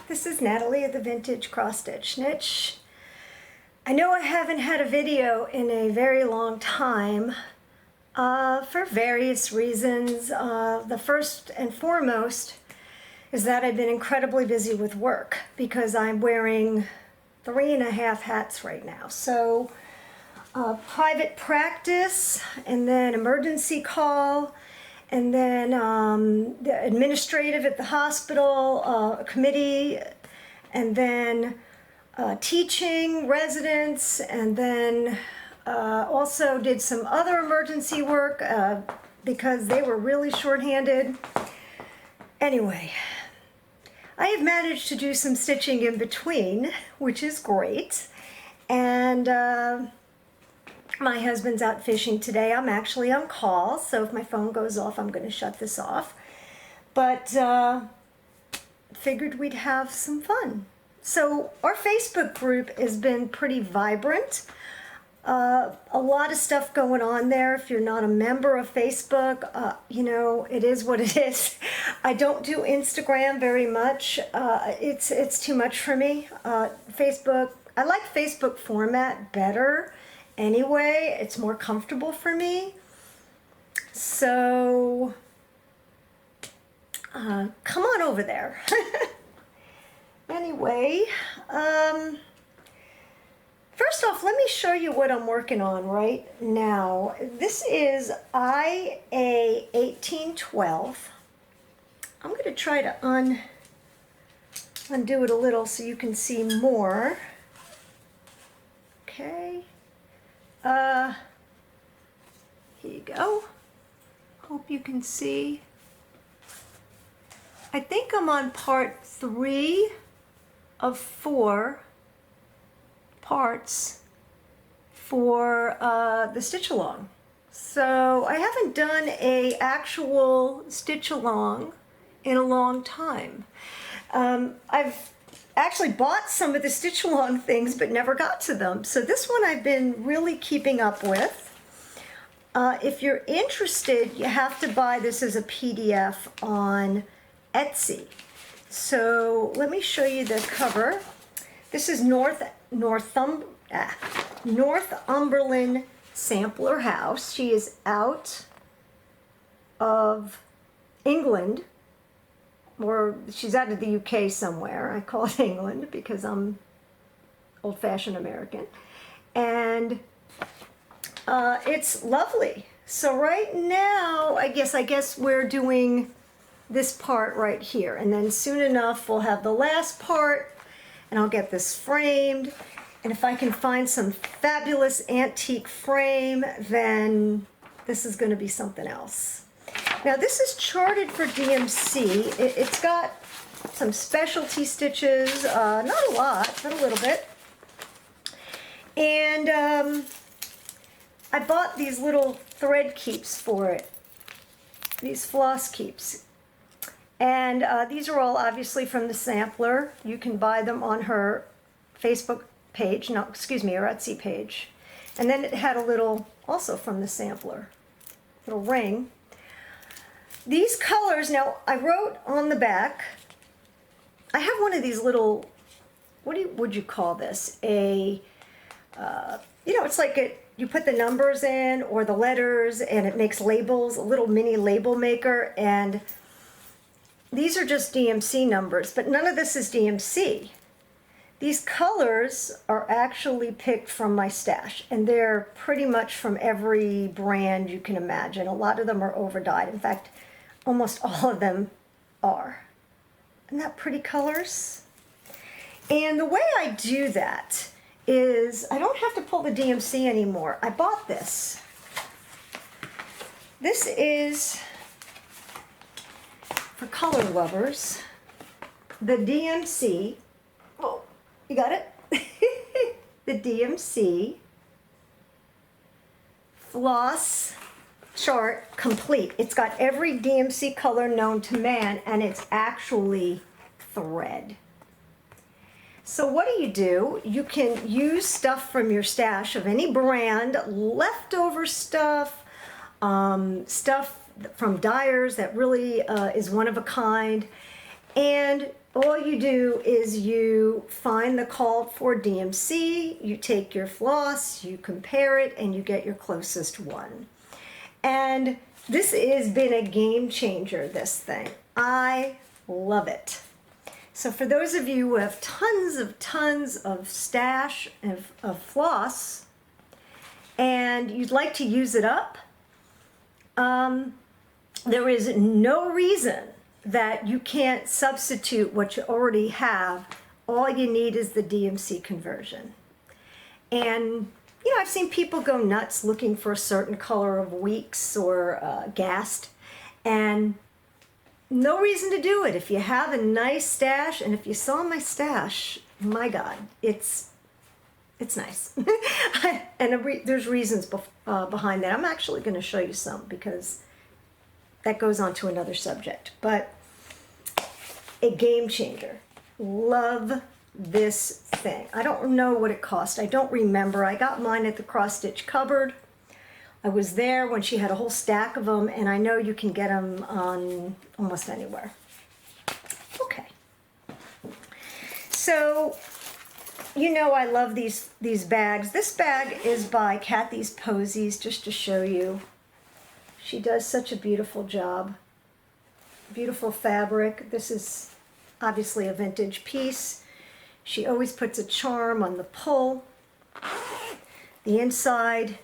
This is Natalie of the Vintage Cross Stitch Niche. I know I haven't had a video in a very long time for various reasons. The first and foremost is that I've been incredibly busy with work because I'm wearing 3.5 hats right now. So private practice, and then emergency call, and then the administrative at the hospital, committee, and then teaching residents, and then also did some other emergency work because they were really shorthanded. Anyway, I have managed to do some stitching in between, which is great. And my husband's out fishing today. I'm actually on call, so if my phone goes off, I'm going to shut this off. But figured we'd have some fun. So our Facebook group has been pretty vibrant. A lot of stuff going on there. If you're not a member of Facebook, you know, it is what it is. I don't do Instagram very much. It's too much for me. Facebook, I like Facebook format better. Anyway, it's more comfortable for me. So, come on over there. Anyway, first off, let me show you what I'm working on right now. This is IA 1812. I'm going to try to undo it a little so you can see more. Okay. Here you go. Hope you can see. I think I'm on part 3 of 4 parts for the stitch along. So I haven't done a actual stitch along in a long time. I've actually bought some of the stitch along things but never got to them. So this one I've been really keeping up with. If you're interested, you have to buy this as a PDF on Etsy. So let me show you the cover. This is Northumberland Sampler House. She is out of England, or she's out of the UK somewhere. I call it England because I'm old-fashioned American. And it's lovely. So right now, I guess we're doing this part right here. And then soon enough, we'll have the last part, and I'll get this framed. And if I can find some fabulous antique frame, then this is going to be something else. Now this is charted for DMC. It's got some specialty stitches, not a lot, but a little bit. And I bought these little thread keeps for it, these floss keeps. And these are all obviously from the sampler. You can buy them on her Facebook page, no, excuse me, her Etsy page. And then it had a little, also from the sampler, little ring. These colors, now I wrote on the back, I have one of these little, what would you call this? You know, it's like you put the numbers in or the letters and it makes labels, a little mini label maker, and these are just DMC numbers, but none of this is DMC. These colors are actually picked from my stash, and they're pretty much from every brand you can imagine. A lot of them are over-dyed. In fact, almost all of them are. Isn't that pretty colors? And the way I do that is I don't have to pull the DMC anymore. I bought this. This is, for color lovers, the DMC. Oh, you got it? The DMC Floss chart complete. It's got every DMC color known to man, and it's actually thread. So what do? You can use stuff from your stash of any brand, leftover stuff, stuff from dyers that really is one of a kind, and all you do is you find the called for DMC, you take your floss, you compare it, and you get your closest one. And this has been a game changer, this thing. I love it. So for those of you who have tons of stash of floss and you'd like to use it up, there is no reason that you can't substitute what you already have. All you need is the DMC conversion. And you know, I've seen people go nuts looking for a certain color of Weeks or Gast, and no reason to do it. If you have a nice stash, and if you saw my stash, my God, it's nice. And there's reasons behind that. I'm actually going to show you some because that goes on to another subject. But a game changer. Love this thing. I don't know what it cost. I don't remember. I got mine at the cross stitch cupboard. I was there when she had a whole stack of them, and I know you can get them on almost anywhere. Okay. So, you know I love these bags. This bag is by Kathy's Posies, just to show you. She does such a beautiful job. Beautiful fabric. This is obviously a vintage piece. She always puts a charm on the pull. The inside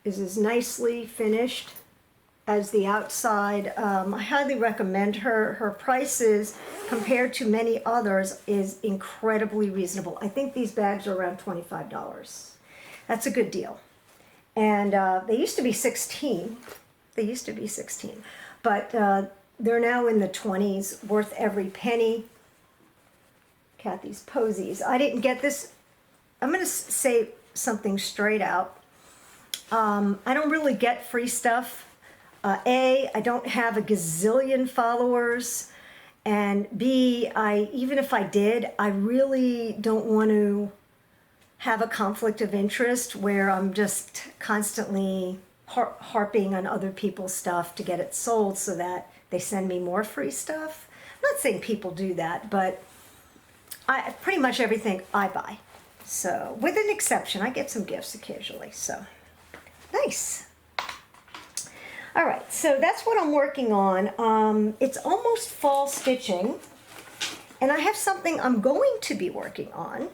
is as nicely finished as the outside. I highly recommend her. Her prices, compared to many others, is incredibly reasonable. I think these bags are around $25. That's a good deal. And they used to be 16. They used to be 16. But they're now in the 20s, worth every penny. Kathy's Posies. I didn't get this. I'm going to say something straight out. I don't really get free stuff. A, I don't have a gazillion followers. And B, even if I did, I really don't want to have a conflict of interest where I'm just constantly harping on other people's stuff to get it sold so that they send me more free stuff. I'm not saying people do that, but pretty much everything I buy. So, with an exception, I get some gifts occasionally, so nice. All right, so that's what I'm working on. It's almost fall stitching, and I have something I'm going to be working on.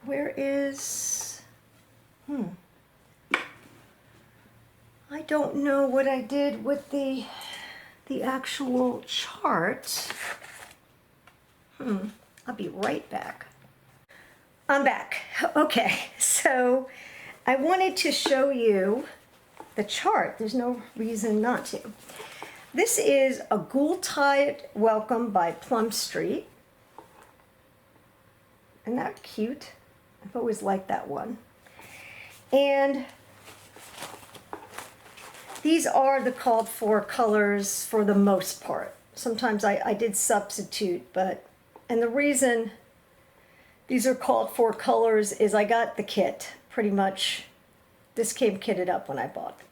Where is, I don't know what I did with the actual chart. I'll be right back. I'm back. Okay, so I wanted to show you the chart. There's no reason not to. This is a Ghoul-Tide Welcome by Plum Street. Isn't that cute? I've always liked that one. And these are the called for colors for the most part. Sometimes I did substitute, and the reason these are called for colors is I got the kit, pretty much. This came kitted up when I bought it.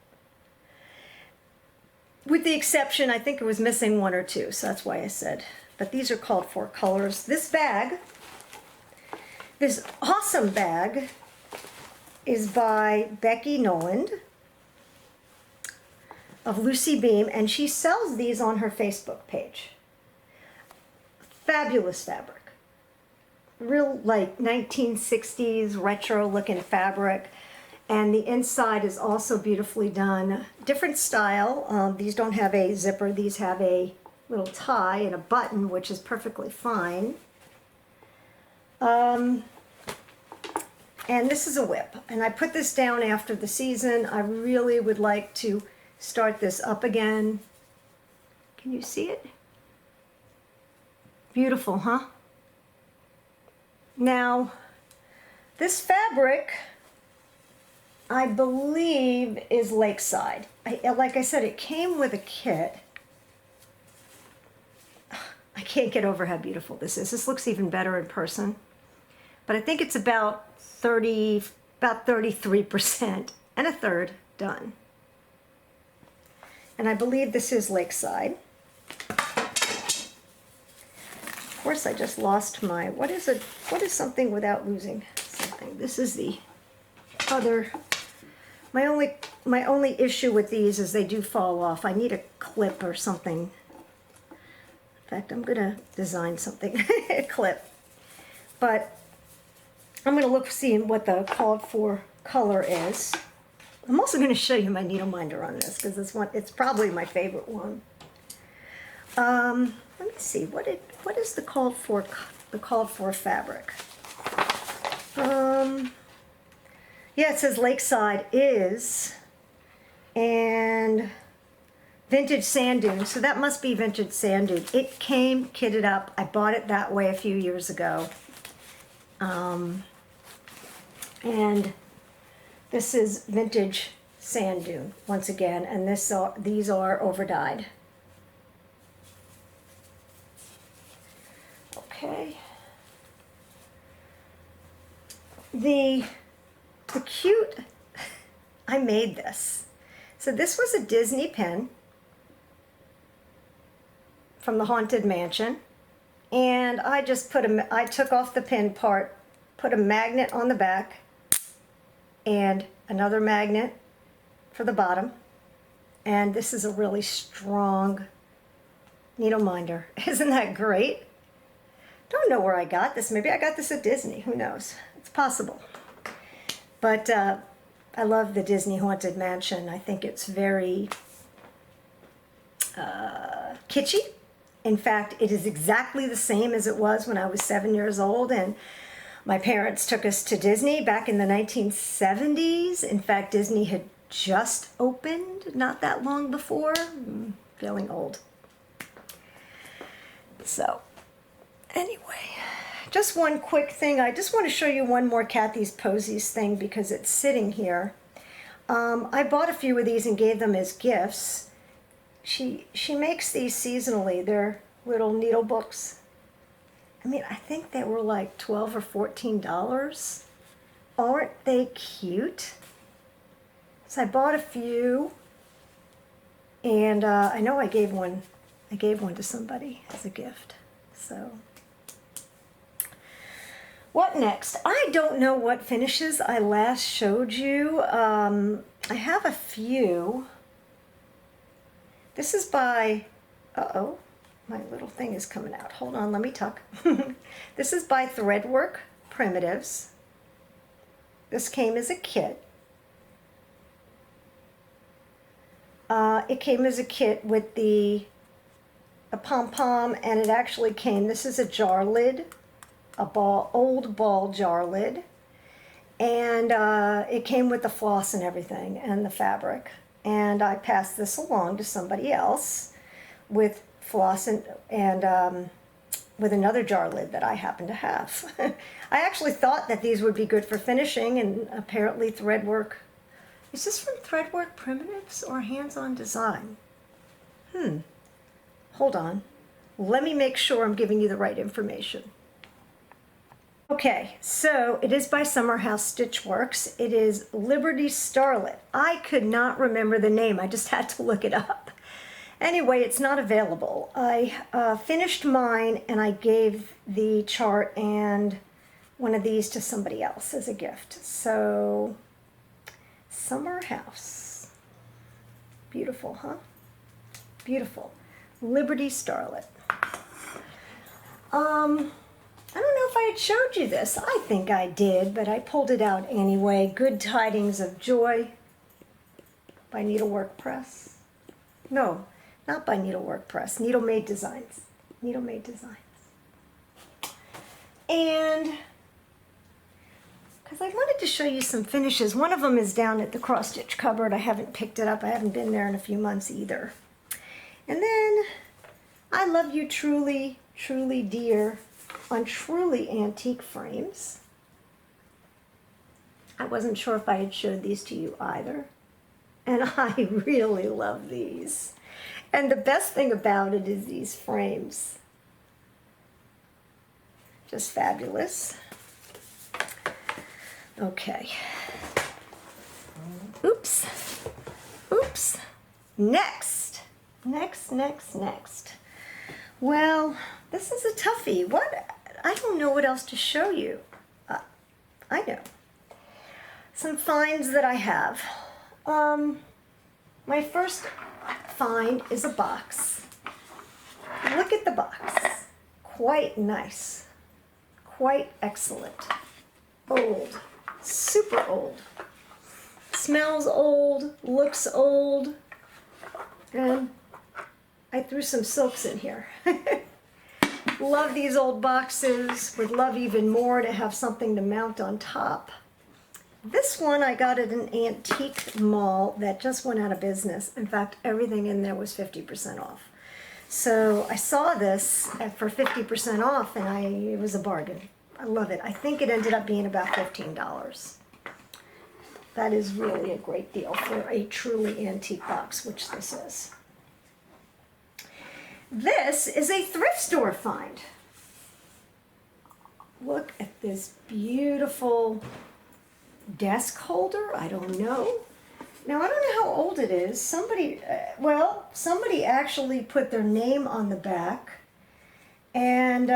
With the exception, I think it was missing one or two, so that's why I said. But these are called for colors. This bag, this awesome bag, is by Becky Noland of Lucy Beam, and she sells these on her Facebook page. Fabulous fabric. Real like 1960s retro looking fabric. And the inside is also beautifully done. Different style. These don't have a zipper. These have a little tie and a button, which is perfectly fine. And this is a whip. And I put this down after the season. I really would like to start this up again. Can you see it? Beautiful, huh? Now, this fabric, I believe, is Lakeside. Like I said, it came with a kit. I can't get over how beautiful this is. This looks even better in person. But I think it's about 33% and a third done. And I believe this is Lakeside. course, I just lost my, what is something without losing something? This is the other, my only issue with these is they do fall off. I need a clip or something. In fact, I'm gonna design something, a clip. But I'm gonna look, see what the called for color is. I'm also gonna show you my needle minder on this, because it's probably my favorite one. Let me see, what is the called for fabric? Yeah, it says Lakeside is, and Vintage Sand Dune, so that must be Vintage Sand Dune. It came kitted up. I bought it that way a few years ago. And this is Vintage Sand Dune once again, and these are overdyed. Okay. The cute, I made this. So this was a Disney pin from the Haunted Mansion, and I just I took off the pin part, put a magnet on the back, and another magnet for the bottom, and this is a really strong needle minder. Isn't that great? Don't know where I got this. Maybe I got this at Disney. Who knows? It's possible. But I love the Disney Haunted Mansion. I think it's very kitschy. In fact, it is exactly the same as it was when I was 7 years old, and my parents took us to Disney back in the 1970s. In fact, Disney had just opened not that long before. I'm feeling old. So, anyway. Just one quick thing. I just want to show you one more Kathy's Posies thing because it's sitting here. I bought a few of these and gave them as gifts. She makes these seasonally. They're little needle books. I mean, I think they were like $12 or $14. Aren't they cute? So I bought a few, and I know I gave one to somebody as a gift. So. What next? I don't know what finishes I last showed you. I have a few. This is by, uh-oh, my little thing is coming out. Hold on, let me tuck. This is by Threadwork Primitives. This came as a kit. It came as a kit with a pom-pom, and it actually came, this is a jar lid. Old ball jar lid, and it came with the floss and everything and the fabric, and I passed this along to somebody else with floss and with another jar lid that I happen to have. I actually thought that these would be good for finishing, and apparently Threadwork, is this from Threadwork Primitives or Hands-On Design? Hold on, let me make sure I'm giving you the right information. Okay, so it is by Summer House Stitche Works. It is Liberty Starlet. I could not remember the name. I just had to look it up. Anyway, it's not available. I finished mine, and I gave the chart and one of these to somebody else as a gift. So, Summer House. Beautiful, huh? Beautiful. Liberty Starlet. I don't know if I had showed you this. I think I did, but I pulled it out anyway. Good Tidings of Joy by Needlework Press. No, not by Needlework Press. Needle Made Designs. Needle Made Designs. And because I wanted to show you some finishes. One of them is down at the cross stitch cupboard. I haven't picked it up. I haven't been there in a few months either. And then I Love You Truly, Truly Dear on Truly Antique frames. I wasn't sure if I had showed these to you either. And I really love these. And the best thing about it is these frames. Just fabulous. Okay. Oops. Oops. Next. Well, This is a toughie. What? I don't know what else to show you. I know. Some finds that I have. My first find is a box. Look at the box. Quite nice. Quite excellent. Old. Super old. Smells old. Looks old. And I threw some silks in here. Love these old boxes. Would love even more to have something to mount on top. This one I got at an antique mall that just went out of business. In fact, everything in there was 50% off. So I saw this for 50% off, and it was a bargain. I love it. I think it ended up being about $15. That is really a great deal for a truly antique box, which this is. This is a thrift store find. Look at this beautiful desk holder. I don't know. Now, I don't know how old it is. Somebody actually put their name on the back. And,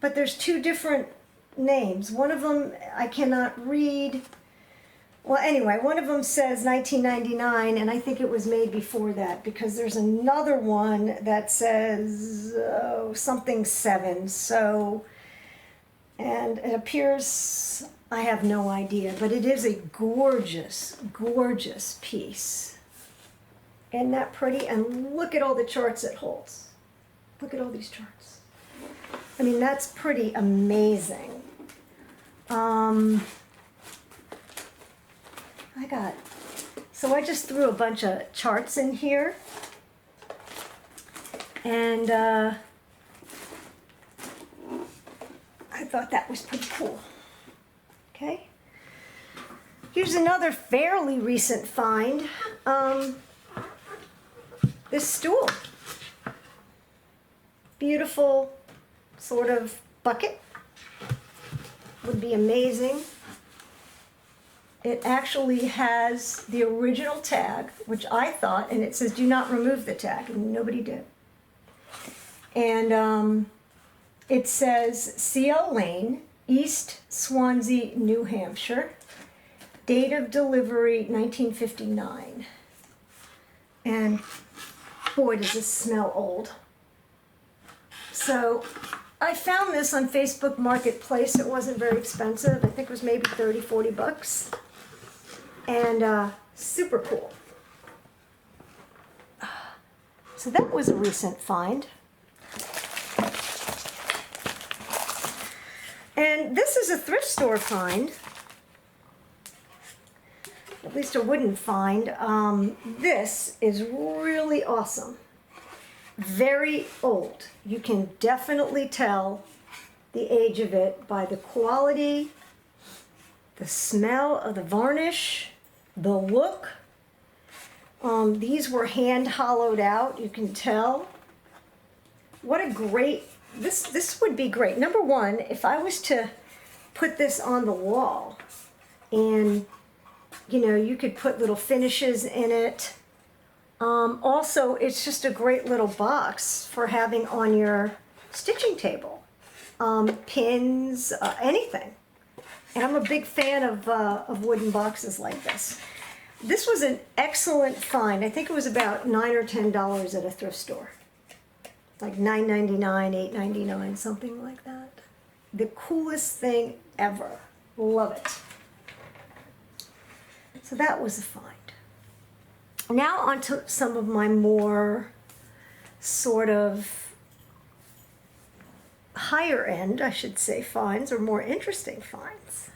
but there's two different names. One of them I cannot read. Well, anyway, one of them says 1999, and I think it was made before that, because there's another one that says something 7. So, and it appears, I have no idea, but it is a gorgeous, gorgeous piece. Isn't that pretty? And look at all the charts it holds. Look at all these charts. I mean, that's pretty amazing. So I just threw a bunch of charts in here, and I thought that was pretty cool. Okay. Here's another fairly recent find. This stool. Beautiful sort of bucket. Would be amazing. It actually has the original tag, which I thought, and it says do not remove the tag, and nobody did. And it says C.L. Lane, East Swansea, New Hampshire. Date of delivery 1959. And boy, does this smell old. So I found this on Facebook Marketplace. It wasn't very expensive. I think it was maybe 30, 40 bucks. And super cool. So that was a recent find. And this is a thrift store find. At least a wooden find. This is really awesome. Very old. You can definitely tell the age of it by the quality, the smell of the varnish, the look. These were hand hollowed out, you can tell. What a great, this would be great. Number one, if I was to put this on the wall, and you know, you could put little finishes in it. Also, it's just a great little box for having on your stitching table. Pins, anything. And I'm a big fan of wooden boxes like this. This was an excellent find. I think it was about $9 or $10 at a thrift store. Like $9.99, $8.99, something like that. The coolest thing ever. Love it. So that was a find. Now on to some of my more sort of higher end, I should say, finds, or more interesting finds.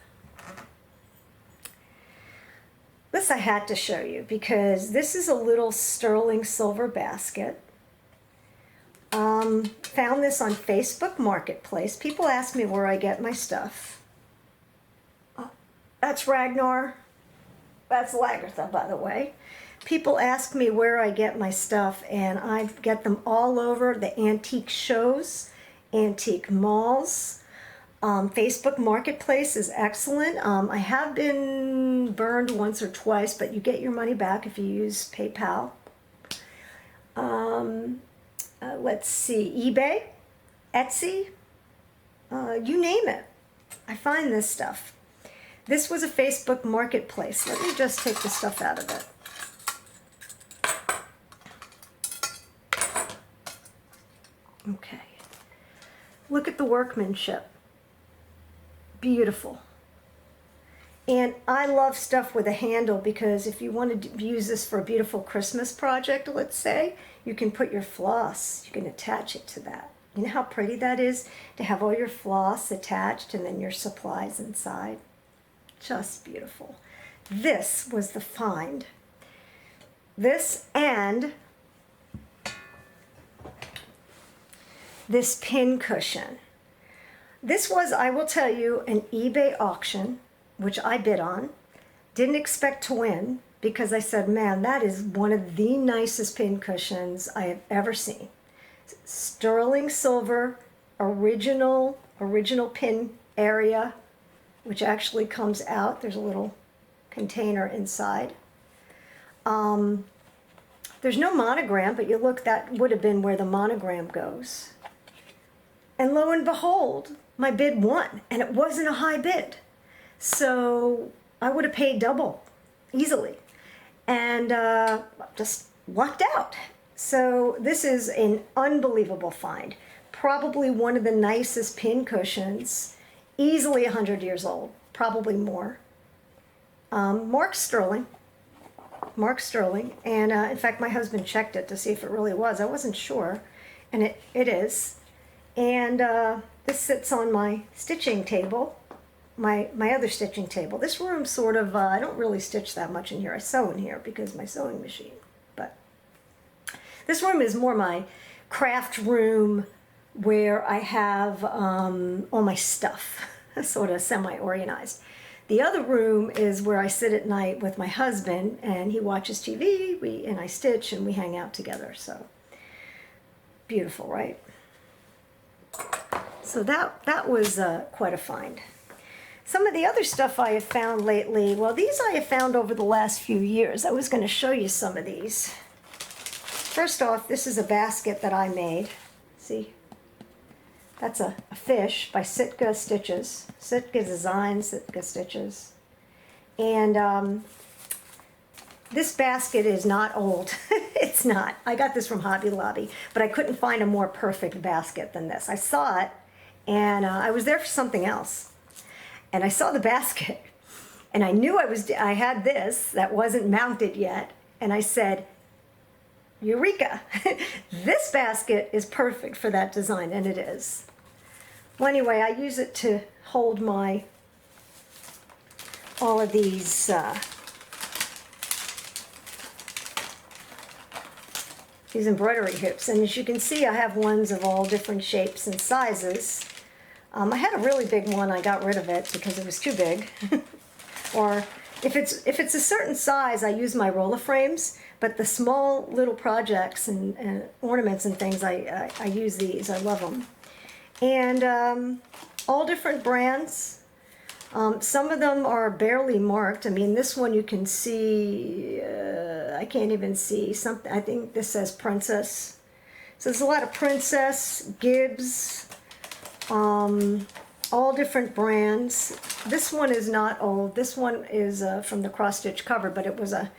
This I had to show you because this is a little sterling silver basket. Found this on Facebook Marketplace. People ask me where I get my stuff. That's Ragnar. That's Lagertha, by the way. People ask me where I get my stuff, and I get them all over the antique shows, antique malls. Facebook Marketplace is excellent. I have been burned once or twice, but you get your money back if you use PayPal. let's see, eBay, Etsy, you name it. I find this stuff. This was a Facebook marketplace. Let me just take the stuff out of it. Okay. Look at the workmanship. Beautiful. And I love stuff with a handle because if you want to use this for a beautiful Christmas project, let's say, you can put your floss, you can attach it to that. You know how pretty that is to have all your floss attached and then your supplies inside? Just beautiful. This was the find. This and this pin cushion. This was, I will tell you, an eBay auction, which I bid on. Didn't expect to win because I said, man, that is one of the nicest pin cushions I have ever seen. Sterling silver, original pin area, which actually comes out. There's a little container inside. There's no monogram, but you look, that would have been where the monogram goes. And lo and behold, my bid won, and it wasn't a high bid. So I would have paid double, easily. And just lucked out. So this is an unbelievable find. Probably one of the nicest pin cushions, easily 100 years old, probably more. Mark Sterling. And in fact, my husband checked it to see if it really was. I wasn't sure, and it is. And this sits on my stitching table, my other stitching table. This room sort of, I don't really stitch that much in here. I sew in here because my sewing machine. But this room is more my craft room where I have all my stuff, sort of semi-organized. The other room is where I sit at night with my husband, and he watches TV, and I stitch, and we hang out together. So beautiful, right? So that was quite a find. Some of the other stuff I have found lately, well, these I have found over the last few years. I was going to show you some of these. First off, this is a basket that I made. See? That's a fish by Sitka Stitches. Sitka Design, Sitka Stitches. And this basket is not old. It's not. I got this from Hobby Lobby, but I couldn't find a more perfect basket than this. I saw it, and I was there for something else. And I saw the basket, and I knew I had this that wasn't mounted yet, and I said, Eureka! This basket is perfect for that design, and it is. Well, anyway, I use it to hold all of these embroidery hoops. And as you can see, I have ones of all different shapes and sizes. I had a really big one. I got rid of it because it was too big. Or if it's a certain size, I use my roller frames. But the small little projects and ornaments and things, I use these. I love them. And all different brands. Some of them are barely marked. I mean, this one you can see, I can't even see something. I think this says Princess. So there's a lot of Princess, Gibbs, all different brands. This one is not old. This one is from the cross stitch cover, but it was a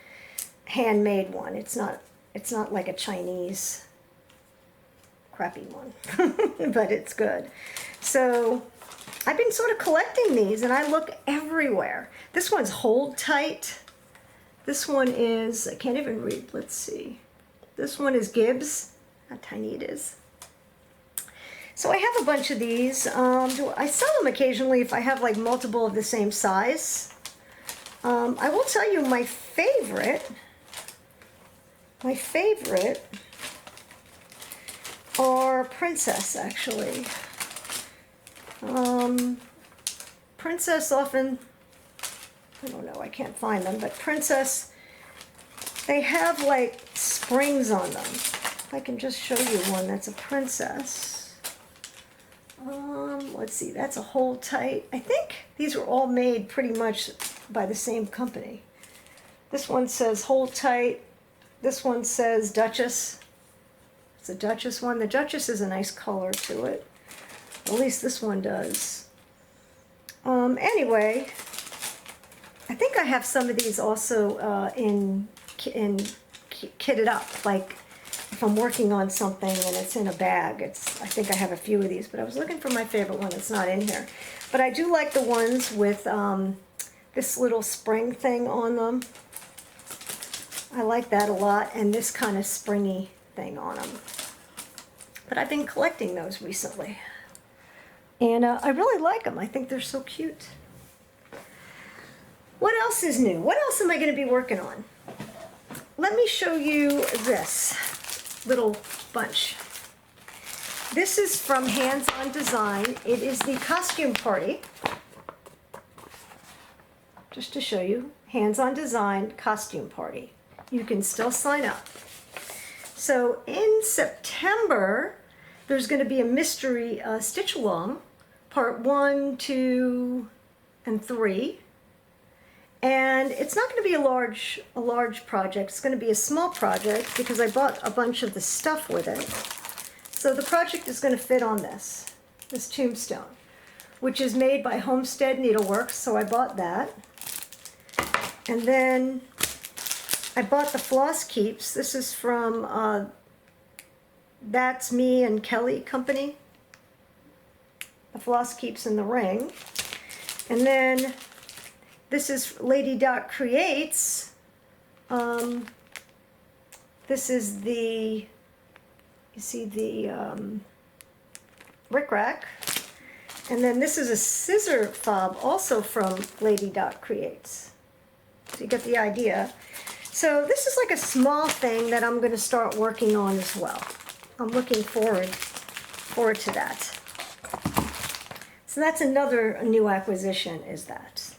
handmade one. It's not like a Chinese crappy one, but it's good. So I've been sort of collecting these, and I look everywhere. This one's Hold Tight. This one is, I can't even read, let's see. This one is Gibbs. How tiny it is. So I have a bunch of these. I sell them occasionally if I have like multiple of the same size. I will tell you my favorite are Princess, actually. Princess often, I don't know, I can't find them, but Princess, they have like springs on them. If I can just show you one that's a Princess. Let's see, that's a Hold Tight. I think these were all made pretty much by the same company. This one says Hold Tight. This one says Duchess. It's a Duchess one. The Duchess is a nice color to it. At least this one does. Anyway, I think I have some of these also kitted up. Like if I'm working on something and it's in a bag, I think I have a few of these, but I was looking for my favorite one that's not in here. But I do like the ones with this little spring thing on them. I like that a lot, and this kind of springy thing on them. But I've been collecting those recently. And I really like them. I think they're so cute. What else is new? What else am I going to be working on? Let me show you this little bunch. This is from Hands On Design. It is the costume party. Just to show you, Hands On Design costume party. You can still sign up. So in September, there's going to be a mystery stitch along, part 1, 2, and 3. And it's not going to be a large project. It's going to be a small project because I bought a bunch of the stuff with it. So the project is going to fit on this tombstone, which is made by Homestead Needleworks. So I bought that. And then I bought the floss keeps. This is from That's Me and Kelly Company. The floss keeps in the ring. And then this is Lady Dot Creates. This is the, you see the rickrack. And then this is a scissor fob also from Lady Dot Creates. So you get the idea. So this is like a small thing that I'm going to start working on as well. I'm looking forward to that. So that's another new acquisition, is that.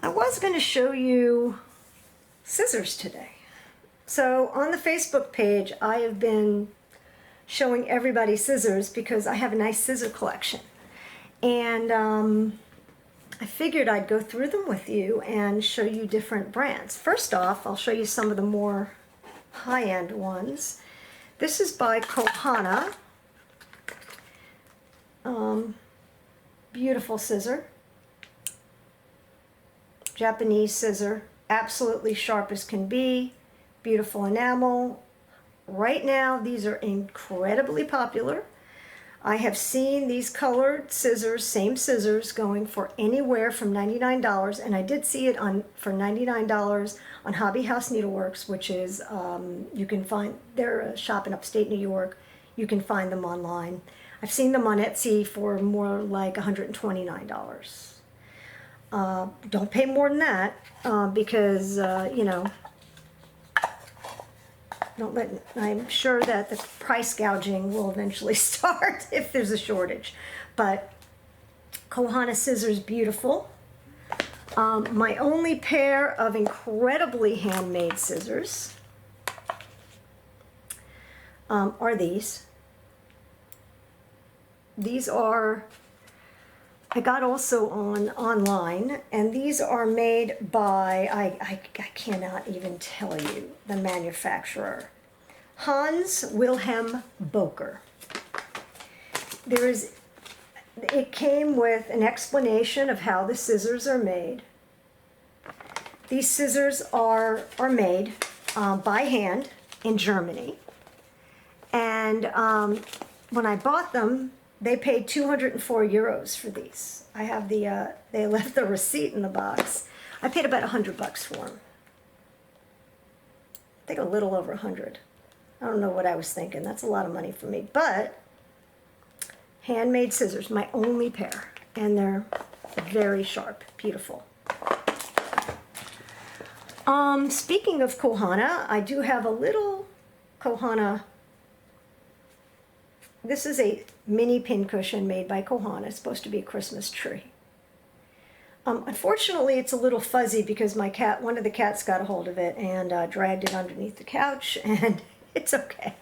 I was going to show you scissors today. So on the Facebook page, I have been showing everybody scissors because I have a nice scissor collection. And I figured I'd go through them with you and show you different brands. First off, I'll show you some of the more high-end ones. This is by Kohana. Beautiful scissor. Japanese scissor, absolutely sharp as can be. Beautiful enamel. Right now, these are incredibly popular. I have seen these colored scissors, same scissors, going for anywhere from $99, and I did see it for $99 on Hobby House Needleworks, which is, you can find, they're a shop in upstate New York. You can find them online. I've seen them on Etsy for more like $129. Don't pay more than that, because, you know, I'm sure that the price gouging will eventually start if there's a shortage. But Kohana scissors, beautiful. My only pair of incredibly handmade scissors are these. These are, I got also online, and these are made by, I cannot even tell you the manufacturer, Hans Wilhelm Boker. It came with an explanation of how the scissors are made. These scissors are made by hand in Germany, and when I bought them, they paid 204 euros for these. I have they left the receipt in the box. I paid about $100 for them. I think a little over 100. I don't know what I was thinking. That's a lot of money for me. But handmade scissors, my only pair. And they're very sharp, beautiful. Speaking of Kohana, I do have a little Kohana. This is a mini pincushion made by Kohana. It's supposed to be a Christmas tree. Unfortunately, it's a little fuzzy because one of the cats got a hold of it and dragged it underneath the couch, and it's okay.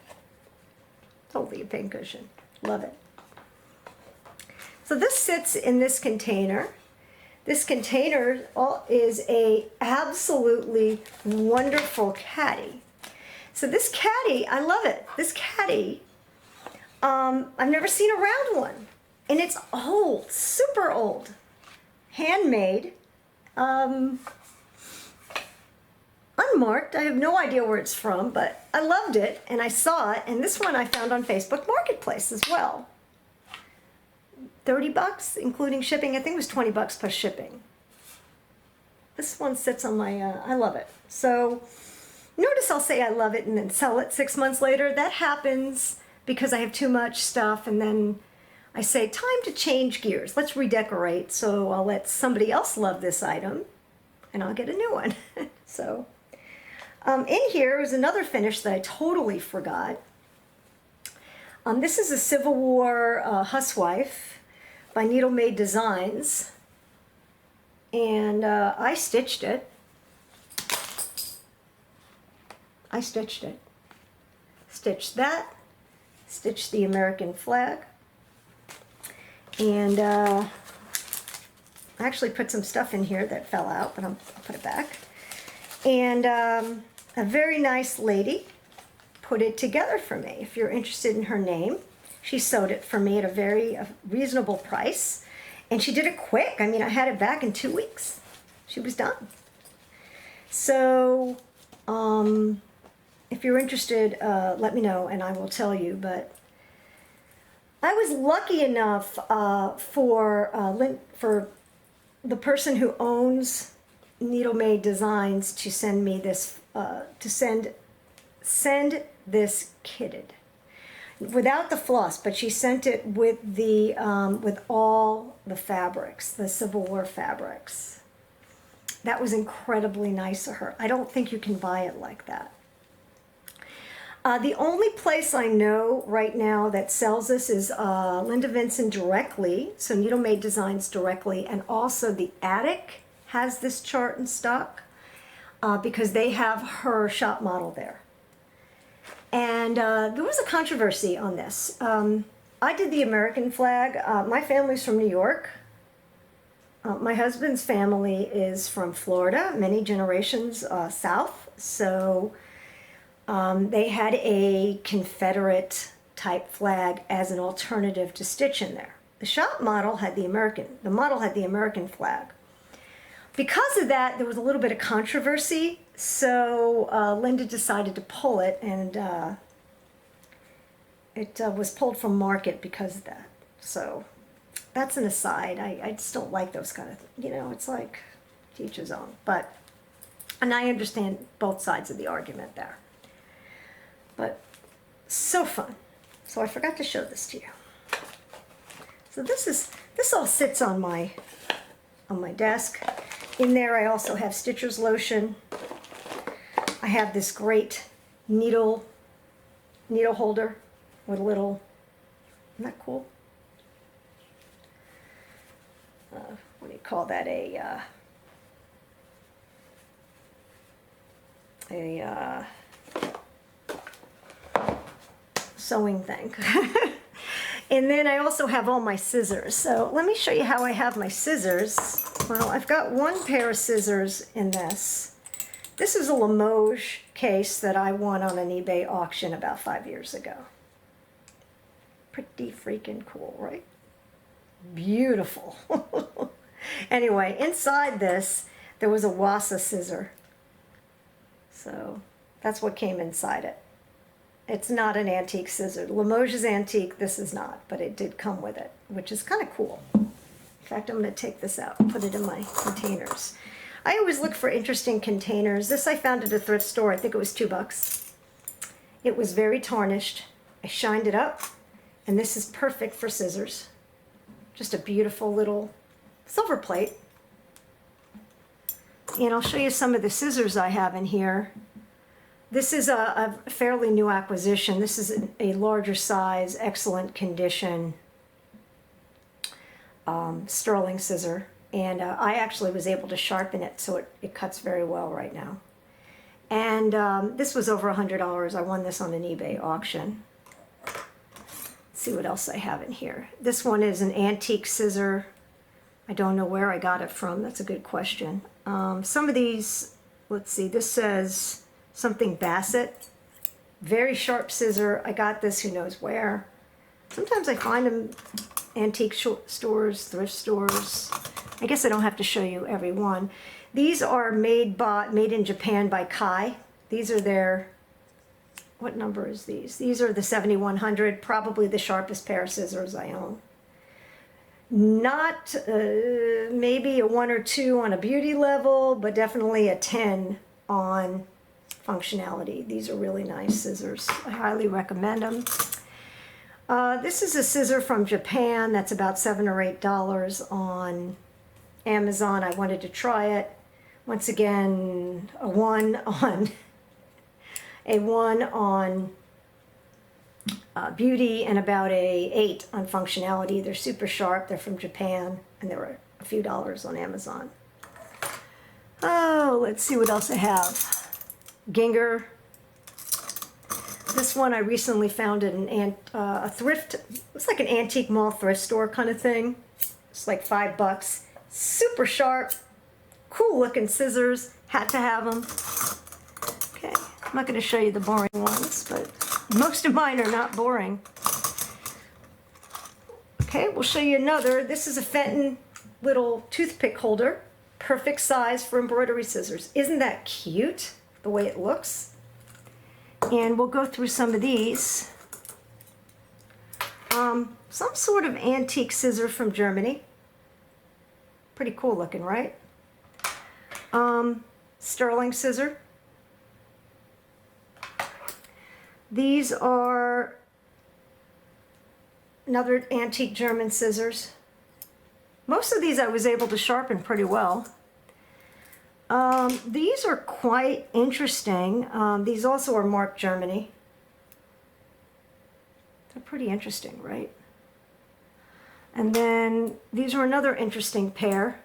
It's only a pincushion. Love it. So this sits in this container. This container is a absolutely wonderful caddy. So this caddy, I love it. This caddy, I've never seen a round one. And it's old, super old. Handmade. Unmarked. I have no idea where it's from, but I loved it and I saw it. And this one I found on Facebook Marketplace as well. 30 bucks, including shipping. I think it was 20 bucks plus shipping. This one sits on my, I love it. So notice I'll say I love it and then sell it 6 months later. That happens because I have too much stuff and then I say, time to change gears. Let's redecorate. So I'll let somebody else love this item and I'll get a new one. So in here is another finish that I totally forgot. This is a Civil War housewife by Needle Made Designs. And I stitched it. I stitched it. Stitched that. Stitched the American flag. And I actually put some stuff in here that fell out, but I'll put it back. And a very nice lady put it together for me. If you're interested in her name, she sewed it for me at a very reasonable price. And she did it quick. I mean, I had it back in 2 weeks. She was done. So, if you're interested, let me know and I will tell you. But I was lucky enough for the person who owns Needle Made Designs to send me this, send this kitted. Without the floss, but she sent it with the with all the fabrics, the Civil War fabrics. That was incredibly nice of her. I don't think you can buy it like that. The only place I know right now that sells this is Linda Vincent directly, so Needle Made Designs directly, and also the Attic has this chart in stock because they have her shop model there. And there was a controversy on this. I did the American flag. My family's from New York. My husband's family is from Florida, many generations south. So they had a Confederate type flag as an alternative to stitch in there. The shop model had the American flag. Because of that, there was a little bit of controversy. So Linda decided to pull it, and it was pulled from market because of that. So that's an aside. I just don't like those kind of things. You know, it's like to each his own. But, and I understand both sides of the argument there. But so fun. So I forgot to show this to you. So this all sits on my desk. In there I also have Stitcher's lotion. I have this great needle holder with a little, isn't that cool? What do you call that? A sewing thing. And then I also have all my scissors. So let me show you how I have my scissors. Well, I've got one pair of scissors in this. This is a Limoges case that I won on an eBay auction about 5 years ago. Pretty freaking cool, right? Beautiful. Anyway, inside this, there was a Wassa scissor. So that's what came inside it. It's not an antique scissor. Limoges is antique, this is not, but it did come with it, which is kind of cool. In fact, I'm going to take this out and put it in my containers. I always look for interesting containers. This I found at a thrift store. I think it was $2. It was very tarnished. I shined it up, and this is perfect for scissors. Just a beautiful little silver plate. And I'll show you some of the scissors I have in here. This is a fairly new acquisition. This is a larger size, excellent condition sterling scissor. And I actually was able to sharpen it so it cuts very well right now. And this was over $100. I won this on an eBay auction. Let's see what else I have in here. This one is an antique scissor. I don't know where I got it from. That's a good question. Some of these, let's see, this says something Bassett. Very sharp scissor. I got this who knows where. Sometimes I find them antique stores, thrift stores. I guess I don't have to show you every one. These are made in Japan by Kai. These are their, what number is these? These are the 7100, probably the sharpest pair of scissors I own. Not maybe a 1 or 2 on a beauty level, but definitely a 10 on functionality. These are really nice scissors. I highly recommend them. This is a scissor from Japan that's about $7 or $8 on Amazon. I wanted to try it. Once again, a 1 on beauty and about a 8 on functionality. They're super sharp. They're from Japan, and they were a few dollars on Amazon. Oh, let's see what else I have. Ginger. This one I recently found at a thrift. It's like an antique mall thrift store kind of thing. It's like $5. Super sharp, cool looking scissors. Had to have them. Okay, I'm not going to show you the boring ones, but most of mine are not boring. Okay, we'll show you another. This is a Fenton little toothpick holder. Perfect size for embroidery scissors. Isn't that cute, the way it looks? And we'll go through some of these. Some sort of antique scissor from Germany. Pretty cool looking, right? Sterling scissor. These are another antique German scissors. Most of these I was able to sharpen pretty well. These are quite interesting. These also are marked Germany. They're pretty interesting, right? And then these are another interesting pair.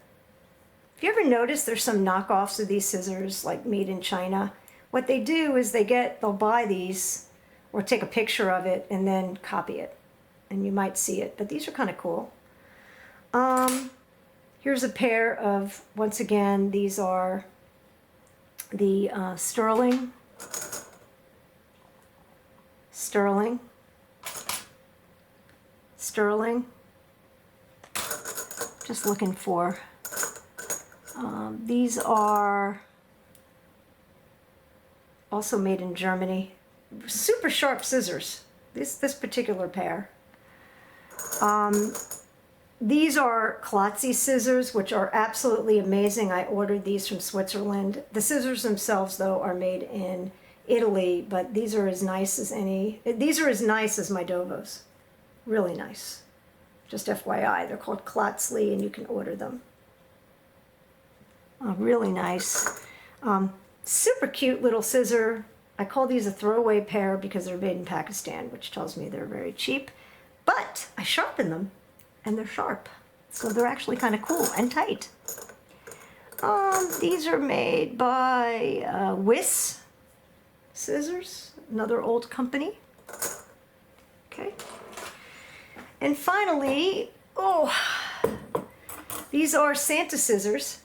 If you ever notice, there's some knockoffs of these scissors, like made in China. What they do is they'll buy these or take a picture of it and then copy it. And you might see it, but these are kind of cool. Here's a pair of, once again, these are the Sterling. Just looking for. These are also made in Germany. Super sharp scissors. This particular pair. These are Klotzy scissors, which are absolutely amazing. I ordered these from Switzerland. The scissors themselves, though, are made in Italy, but these are as nice as any. These are as nice as my Dovos. Really nice. Just FYI, they're called Klotzy, and you can order them. Really nice. Super cute little scissor. I call these a throwaway pair because they're made in Pakistan, which tells me they're very cheap. But I sharpen them, and they're sharp. So they're actually kind of cool and tight. These are made by Wiss Scissors, another old company. Okay. And finally, these are Santa scissors.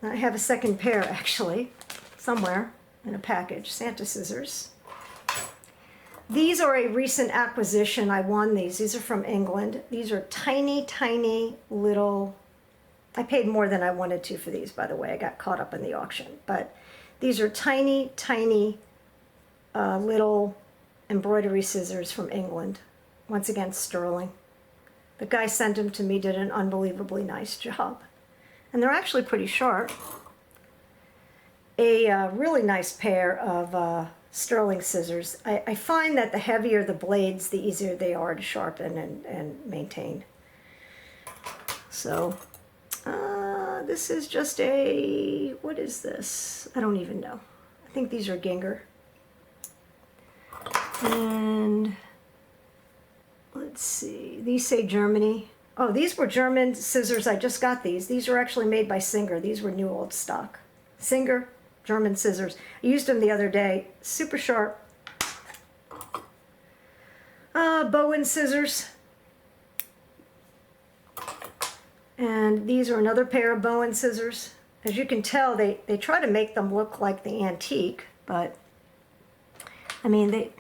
I have a second pair, actually, somewhere in a package. Santa scissors. These are a recent acquisition. I won these. These are from England. These are tiny, tiny little... I paid more than I wanted to for these, by the way. I got caught up in the auction. But these are tiny, tiny little embroidery scissors from England. Once again, sterling. The guy sent them to me, did an unbelievably nice job. And they're actually pretty sharp. A really nice pair of sterling scissors. I find that the heavier the blades, the easier they are to sharpen and maintain. So, this is just a, what is this? I don't even know. I think these are Ginger. And let's see, these say Germany. Oh, these were German scissors. I just got these. These are actually made by Singer. These were new old stock. Singer, German scissors. I used them the other day. Super sharp. Bowen scissors. And these are another pair of Bowen scissors. As you can tell, they try to make them look like the antique, but I mean,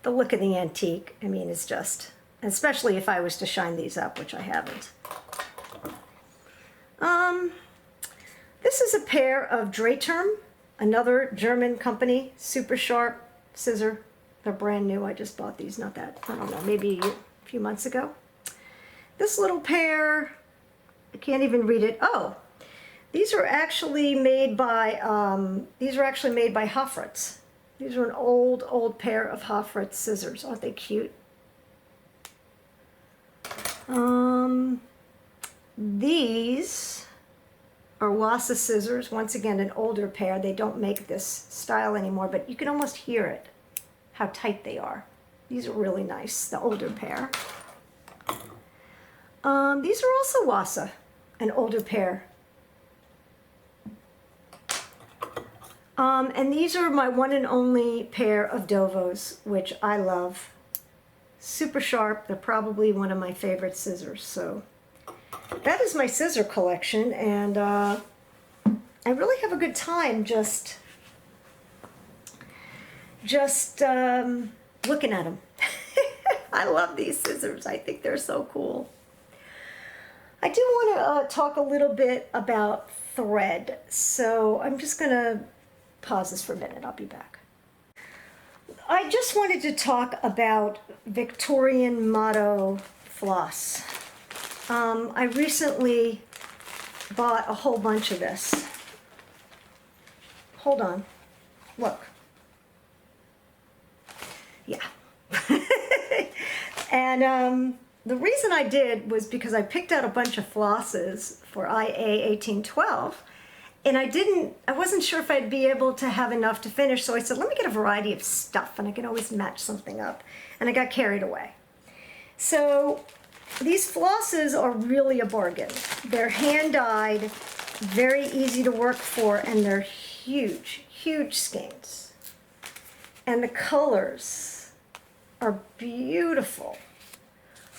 the look of the antique, I mean, is just, especially if I was to shine these up, which I haven't. This is a pair of Drehterm, another German company, super sharp scissor. They're brand new. I just bought these, not that, I don't know, maybe a few months ago. This little pair, I can't even read it. Oh, these are actually made by Hofritz. These are an old pair of Hofritz scissors. Aren't they cute? These are Wassa scissors. Once again, an older pair. They don't make this style anymore, but you can almost hear it, how tight they are. These are really nice, the older pair. These are also Wassa, an older pair. And these are my one and only pair of Dovos, which I love. Super sharp. They're probably one of my favorite scissors. So that is my scissor collection, and I really have a good time just looking at them. I love these scissors. I think they're so cool. I do want to talk a little bit about thread, so I'm just going to pause this for a minute. I'll be back. I just wanted to talk about Victorian motto floss. I recently bought a whole bunch of this. Hold on. Look. Yeah. And the reason I did was because I picked out a bunch of flosses for IA 1812, and I wasn't sure if I'd be able to have enough to finish, so I said, let me get a variety of stuff, and I can always match something up. And I got carried away. So these flosses are really a bargain. They're hand-dyed, very easy to work for, and they're huge, huge skeins. And the colors are beautiful.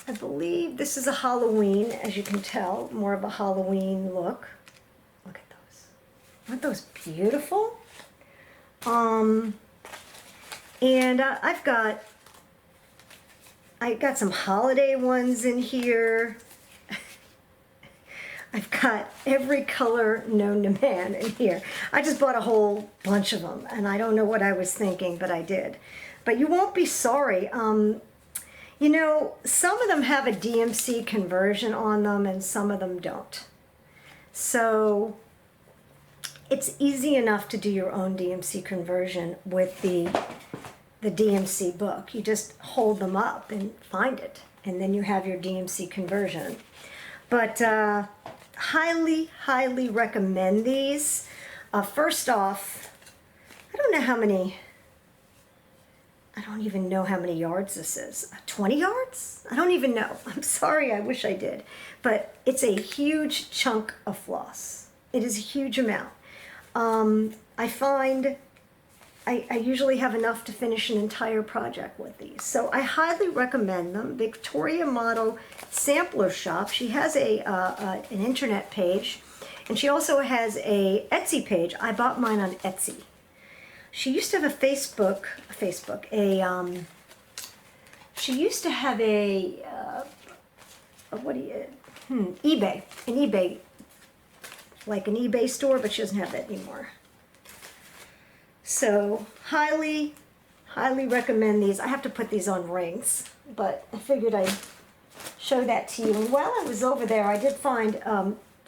I believe this is a Halloween, as you can tell, more of a Halloween look. Look at those. Aren't those beautiful? And I've got some holiday ones in here. I've got every color known to man in here. I just bought a whole bunch of them, and I don't know what I was thinking, but I did. But you won't be sorry. You know, some of them have a DMC conversion on them, and some of them don't. So it's easy enough to do your own DMC conversion with the DMC book. You just hold them up and find it, and then you have your DMC conversion. But highly, highly recommend these. First off, I don't even know how many yards this is. 20 yards? I don't even know. I'm sorry, I wish I did. But it's a huge chunk of floss. It is a huge amount. I find I usually have enough to finish an entire project with these. So I highly recommend them. Victoria Model Sampler Shop. She has an internet page, and she also has a Etsy page. I bought mine on Etsy. She used to have she used to have eBay, like an eBay store, but she doesn't have that anymore. So highly, highly recommend these. I have to put these on rings, but I figured I'd show that to you. And while I was over there, I did find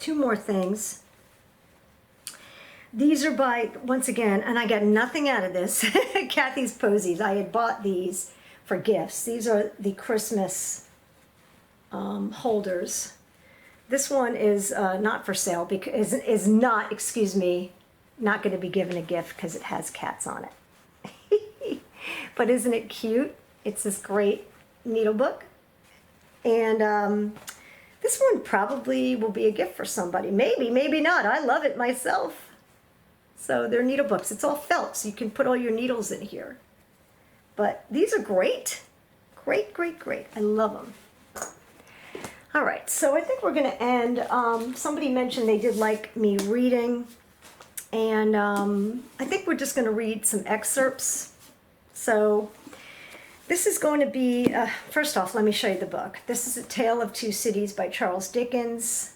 two more things. These are by, once again, and I got nothing out of this, Kathy's Posies. I had bought these for gifts. These are the Christmas holders. This one is not for sale, because is not, excuse me, not going to be given a gift because it has cats on it. But isn't it cute? It's this great needle book. And this one probably will be a gift for somebody. Maybe, maybe not. I love it myself. So they're needle books. It's all felt, so you can put all your needles in here. But these are great. Great, great, great. I love them. All right, so I think we're going to end. Somebody mentioned they did like me reading. And I think we're just going to read some excerpts So this is going to be, first off, let me show you the book. This is A Tale of Two Cities by Charles Dickens.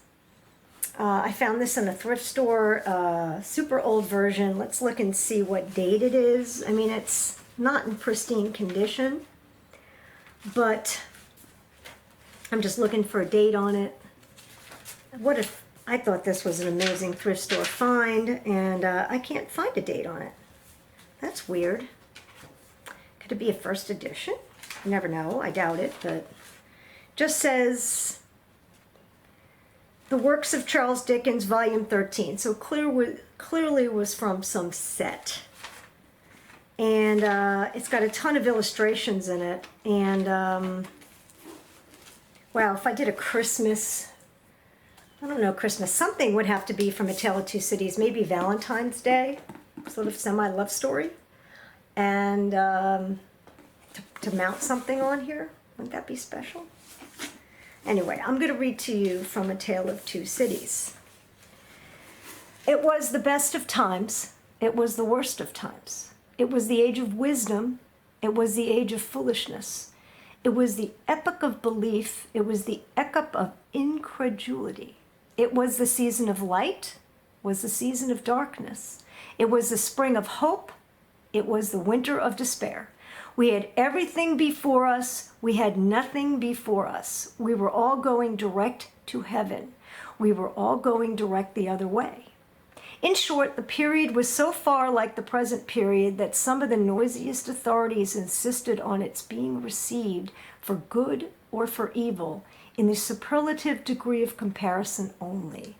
I found this in a thrift store, super old version. Let's look and see what date it is. I mean, it's not in pristine condition, but I'm just looking for a date on it. What if I thought this was an amazing thrift store find, and I can't find a date on it. That's weird. Could it be a first edition? You never know. I doubt it, but just says The Works of Charles Dickens, Volume 13. So clearly was from some set. And it's got a ton of illustrations in it. And, wow, if I did a Christmas, I don't know, Christmas, something would have to be from A Tale of Two Cities, maybe Valentine's Day, sort of semi-love story. And to mount something on here, wouldn't that be special? Anyway, I'm going to read to you from A Tale of Two Cities. It was the best of times. It was the worst of times. It was the age of wisdom. It was the age of foolishness. It was the epoch of belief. It was the epoch of incredulity. It was the season of light. It was the season of darkness. It was the spring of hope. It was the winter of despair. We had everything before us. We had nothing before us. We were all going direct to heaven. We were all going direct the other way. In short, the period was so far like the present period that some of the noisiest authorities insisted on its being received for good or for evil in the superlative degree of comparison only.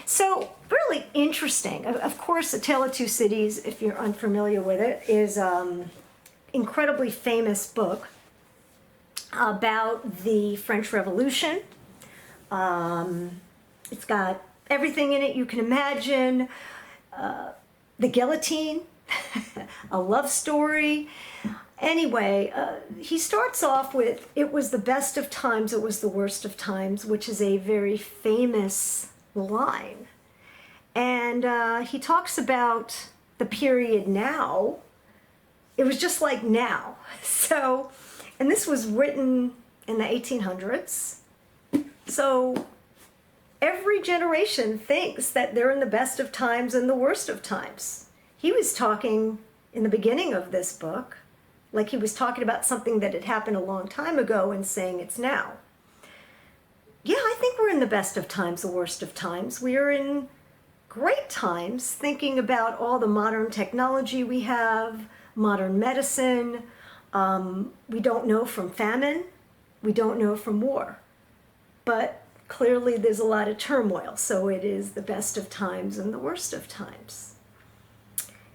So, really interesting. Of course, A Tale of Two Cities, if you're unfamiliar with it, is incredibly famous book about the French Revolution. It's got everything in it you can imagine. The guillotine, a love story. Anyway, he starts off with, it was the best of times, it was the worst of times, which is a very famous line. And he talks about the period now. It was just like now. So, and this was written in the 1800s. So every generation thinks that they're in the best of times and the worst of times. He was talking in the beginning of this book, like he was talking about something that had happened a long time ago and saying it's now. Yeah, I think we're in the best of times, the worst of times. We are in great times thinking about all the modern technology we have, modern medicine. We don't know from famine. We don't know from war. But clearly there's a lot of turmoil, so it is the best of times and the worst of times.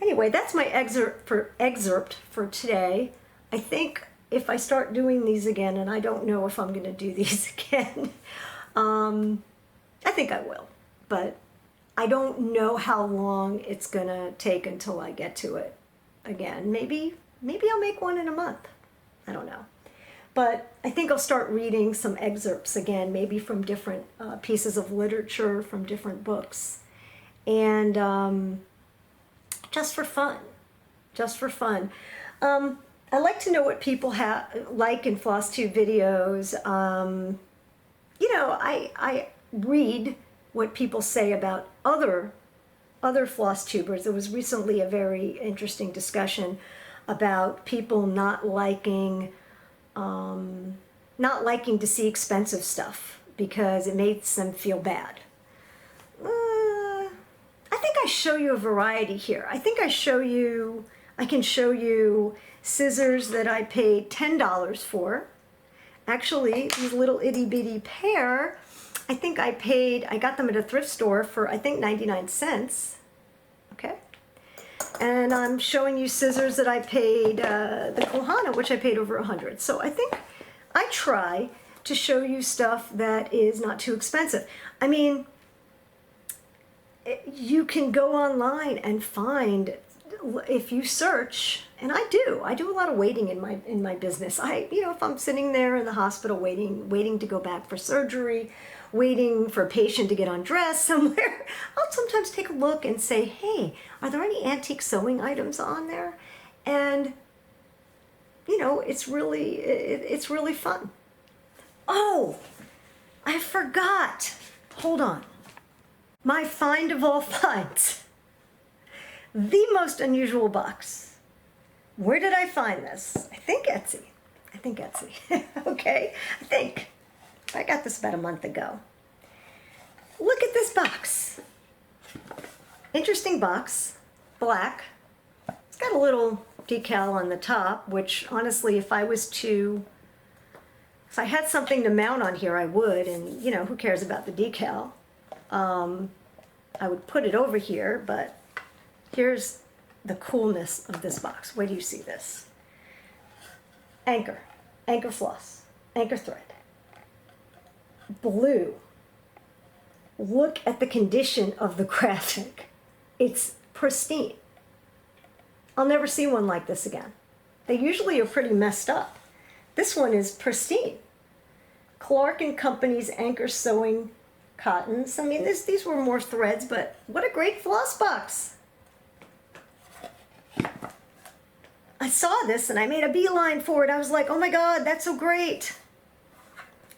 Anyway, that's my excerpt for today. I think if I start doing these again, and I don't know if I'm going to do these again, I think I will. But I don't know how long it's going to take until I get to it again. Maybe I'll make one in a month. I don't know. But I think I'll start reading some excerpts again, maybe from different pieces of literature, from different books. And just for fun. Just for fun. I like to know what people like in Flosstube videos. You know, I read what people say about other Flosstubers. There was recently a very interesting discussion about people not liking to see expensive stuff because it makes them feel bad. I think I show you a variety here. I think I can show you scissors that I paid $10 for. Actually, these little itty bitty pair, I think I got them at a thrift store for, I think, 99 cents. Okay? And I'm showing you scissors that I paid, the Kohana, which I paid over 100. So I think I try to show you stuff that is not too expensive. I mean, you can go online and find, if you search, and I do a lot of waiting in my business. If I'm sitting there in the hospital waiting to go back for surgery, waiting for a patient to get undressed somewhere, I'll sometimes take a look and say, hey, are there any antique sewing items on there? And you know, it's really fun. Oh, I forgot. Hold on. My find of all finds. The most unusual box. Where did I find this? I think Etsy. Okay, I think. I got this about a month ago. Look at this box. Interesting box. Black. It's got a little decal on the top, which honestly, if I had something to mount on here, I would, and you know, who cares about the decal? I would put it over here, but here's the coolness of this box. Where do you see this? Anchor floss, anchor thread. Blue. Look at the condition of the graphic. It's pristine. I'll never see one like this again. They usually are pretty messed up. This one is pristine. Clark & Company's Anchor Sewing Cottons. I mean, these were more threads, but what a great floss box. I saw this and I made a beeline for it. I was like, oh my God, that's so great.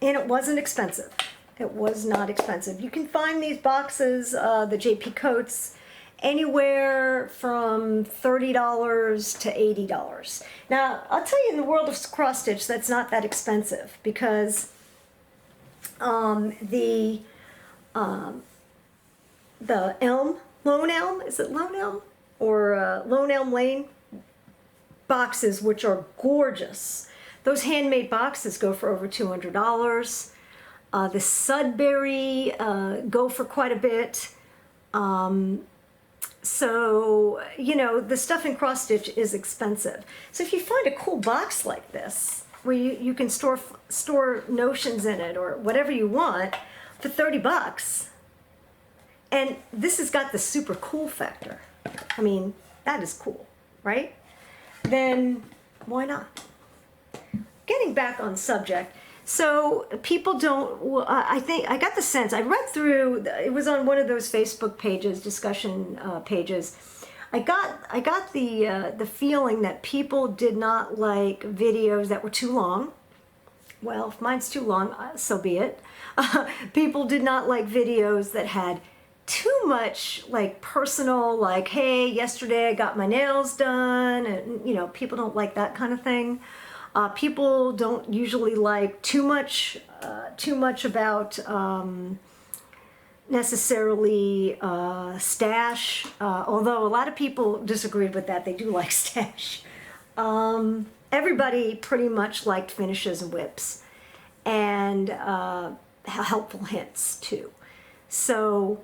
And it wasn't expensive. It was not expensive. You can find these boxes, the JP Coats, anywhere from $30 to $80. Now, I'll tell you, in the world of cross stitch, that's not that expensive, because the Lone Elm, is it Lone Elm? Or Lone Elm Lane boxes, which are gorgeous. Those handmade boxes go for over $200. The Sudbury go for quite a bit. So, you know, the stuff in cross stitch is expensive. So if you find a cool box like this, where you can store notions in it or whatever you want for 30 bucks, and this has got the super cool factor. I mean, that is cool, right? Then why not? Getting back on subject, so people don't, I think, I got the sense, I read through, it was on one of those Facebook pages, discussion pages, I got the feeling that people did not like videos that were too long. Well, if mine's too long, so be it. People did not like videos that had too much like personal, like, hey, yesterday I got my nails done, and you know, people don't like that kind of thing. People don't usually like too much about necessarily stash, although a lot of people disagreed with that. They do like stash. Everybody pretty much liked finishes and whips, and helpful hints too. So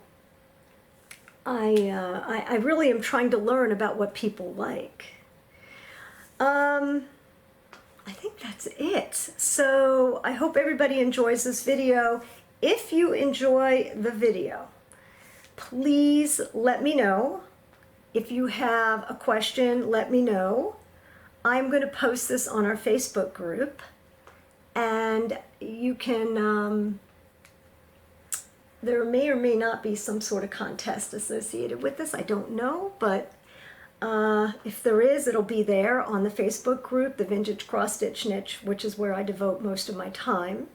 I really am trying to learn about what people like. I think that's it. So I hope everybody enjoys this video. If you enjoy the video, please let me know. If you have a question, let me know. I'm going to post this on our Facebook group, and you can, there may or may not be some sort of contest associated with this. I don't know, but if there is, it'll be there on the Facebook group, the Vintage Cross Stitch Niche, which is where I devote most of my time.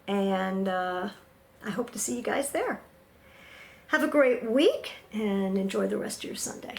And I hope to see you guys there. Have a great week and enjoy the rest of your Sunday.